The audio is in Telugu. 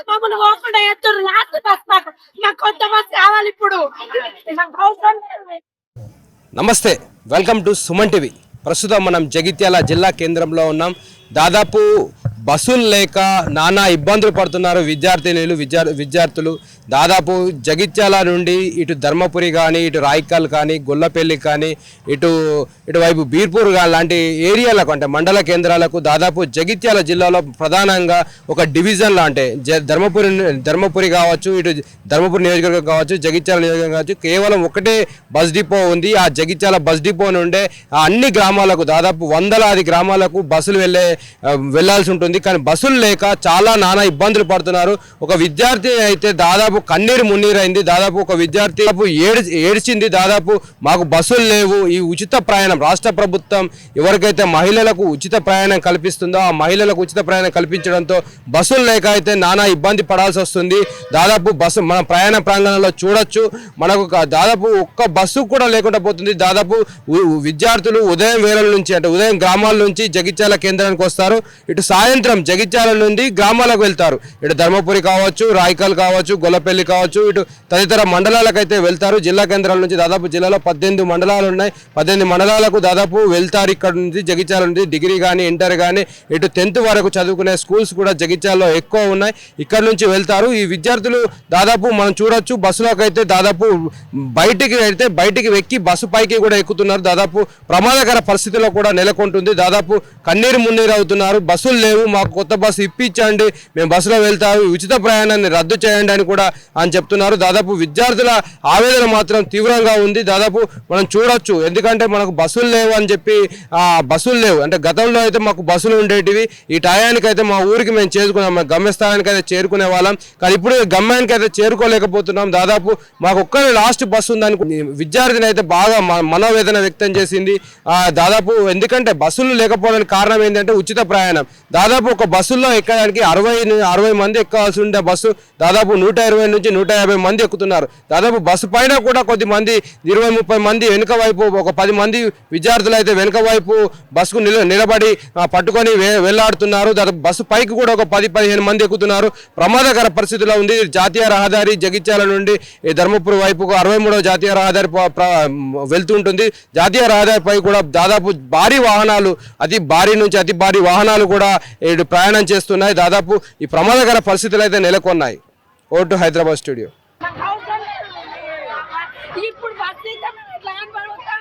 మమ్మల్ని పోకుండా ఎత్తురు లాస్ట్ బస్ నాకు కొత్త బస్ కావాలి ఇప్పుడు నాకు అవసరం లేదు. నమస్తే, వెల్కమ్ టు సుమన్ టీవీ. ప్రస్తుతం మనం జగిత్యాల జిల్లా కేంద్రంలో ఉన్నాం. దాదాపు బస్సులు లేక నానా ఇబ్బందులు పడుతున్నారు విద్యార్థులు. దాదాపు జగిత్యాల నుండి ఇటు ధర్మపురి కానీ, ఇటు రాయికల్ కానీ, గొల్లపల్లి కానీ, ఇటువైపు బీర్పూర్ లాంటి ఏరియాలకు అంటే మండల కేంద్రాలకు దాదాపు జగిత్యాల జిల్లాలో ప్రధానంగా ఒక డివిజన్లో అంటే ధర్మపురి కావచ్చు, ఇటు ధర్మపురి నియోజకవర్గం కావచ్చు, జగిత్యాల నియోజకవర్గం కావచ్చు, కేవలం ఒకటే బస్ డిపో ఉంది. ఆ జగిత్యాల బస్ డిపో నుండే అన్ని గ్రామాలకు దాదాపు వందలాది గ్రామాలకు బస్సులు వెళ్లాల్సి ఉంటుంది. కానీ బస్సులు లేక చాలా నానా ఇబ్బందులు పడుతున్నారు. ఒక విద్యార్థి అయితే దాదాపు కన్నీరు మున్నీరైంది. దాదాపు ఒక విద్యార్థి ఏడ్చింది. దాదాపు మాకు బస్సులు లేవు, ఈ ఉచిత ప్రయాణం రాష్ట్ర ప్రభుత్వం ఎవరికైతే మహిళలకు ఉచిత ప్రయాణం కల్పిస్తుందో ఆ మహిళలకు ఉచిత ప్రయాణం కల్పించడంతో బస్సులు లేక అయితే నానా ఇబ్బంది పడాల్సి వస్తుంది. దాదాపు బస్సు మన ప్రయాణ ప్రాంగణంలో చూడొచ్చు, మనకు దాదాపు ఒక్క బస్సు కూడా లేకుండా పోతుంది. దాదాపు విద్యార్థులు ఉదయం వేళల నుంచి అంటే ఉదయం గ్రామాల నుంచి జగిత్యాల కేంద్రానికి వస్తారు. ఇటు సాయంత్రం జగిత్యాల నుండి గ్రామాలకు వెళ్తారు. ఇటు ధర్మపురి కావచ్చు, రాయికల్ కావచ్చు, గొల్లపల్లి కావచ్చు, ఇటు తదితర మండలాలకు అయితే వెళ్తారు. జిల్లా కేంద్రాల నుంచి దాదాపు జిల్లాలో 18 మండలాలు ఉన్నాయి. 18 మండలాలకు దాదాపు వెళ్తారు. ఇక్కడ నుంచి జగిత్యాల నుండి డిగ్రీ కానీ, ఇంటర్ కానీ, ఇటు 10th వరకు చదువుకునే స్కూల్స్ కూడా జగిత్యాలలో ఎక్కువ ఉన్నాయి. ఇక్కడ నుంచి వెళ్తారు. ఈ విద్యార్థులు దాదాపు మనం చూడొచ్చు, బస్సులోకి అయితే దాదాపు బయటికి ఎక్కి బస్సు పైకి కూడా ఎక్కుతున్నారు. దాదాపు ప్రమాదకర పరిస్థితిలో కూడా నెలకొంటుంది. దాదాపు కన్నీరు మున్నీరు అవుతున్నారు. బస్సులు లేవు, మాకు కొత్త బస్సు ఇప్పించండి, మేము బస్సులో వెళ్తాము, ఉచిత ప్రయాణాన్ని రద్దు చేయండి అని కూడా అని చెప్తున్నారు. దాదాపు విద్యార్థుల ఆవేదన మాత్రం తీవ్రంగా ఉంది. దాదాపు మనం చూడొచ్చు, ఎందుకంటే మనకు బస్సులు లేవు అని చెప్పి బస్సులు లేవు అంటే గతంలో అయితే మాకు బస్సులు ఉండేటివి. ఈ టయానికి అయితే మా ఊరికి మేము చేసుకున్నాం, గమ్యస్థానానికి అయితే చేరుకునే వాళ్ళం. కానీ ఇప్పుడు గమ్యానికి అయితే చేరుకోలేకపోతున్నాం. దాదాపు మాకు ఒక్కరి లాస్ట్ బస్సు ఉందని విద్యార్థిని అయితే బాగా మనోవేదన వ్యక్తం చేసింది. దాదాపు ఎందుకంటే బస్సులు లేకపోవడానికి కారణం ఏంటంటే ఉచిత ప్రయాణం. దాదాపు ఒక బస్సుల్లో ఎక్కడానికి 60 మంది ఎక్కాల్సి ఉండే బస్సు దాదాపు 120 నుంచి 150 మంది ఎక్కుతున్నారు. దాదాపు బస్సు పైన కూడా కొద్దిమంది 20-30 మంది వెనుక వైపు ఒక 10 మంది విద్యార్థులు అయితే వెనుక వైపు బస్సుకు నిలబడి పట్టుకొని వెళ్లాడుతున్నారు. దాదాపు బస్సు పైకి కూడా ఒక 10-15 మంది ఎక్కుతున్నారు. ప్రమాదకర పరిస్థితిలో ఉంది. జాతీయ రహదారి జగిత్యాల నుండి ధర్మపురి వైపుకు 63వ జాతీయ రహదారి వెళ్తుంటుంది. జాతీయ రహదారిపై కూడా దాదాపు భారీ వాహనాలు, అతి భారీ వాహనాలు కూడా ప్రయాణం చేస్తున్నాయి. దాదాపు ఈ ప్రమాదకర పరిస్థితులు అయితే నెలకొన్నాయి. ఓ టు హైదరాబాద్ స్టూడియో. నాకు అవసరం లేదు. ఇప్పుడు బస్ ఇంకా మేము ఎట్లా కనబడతా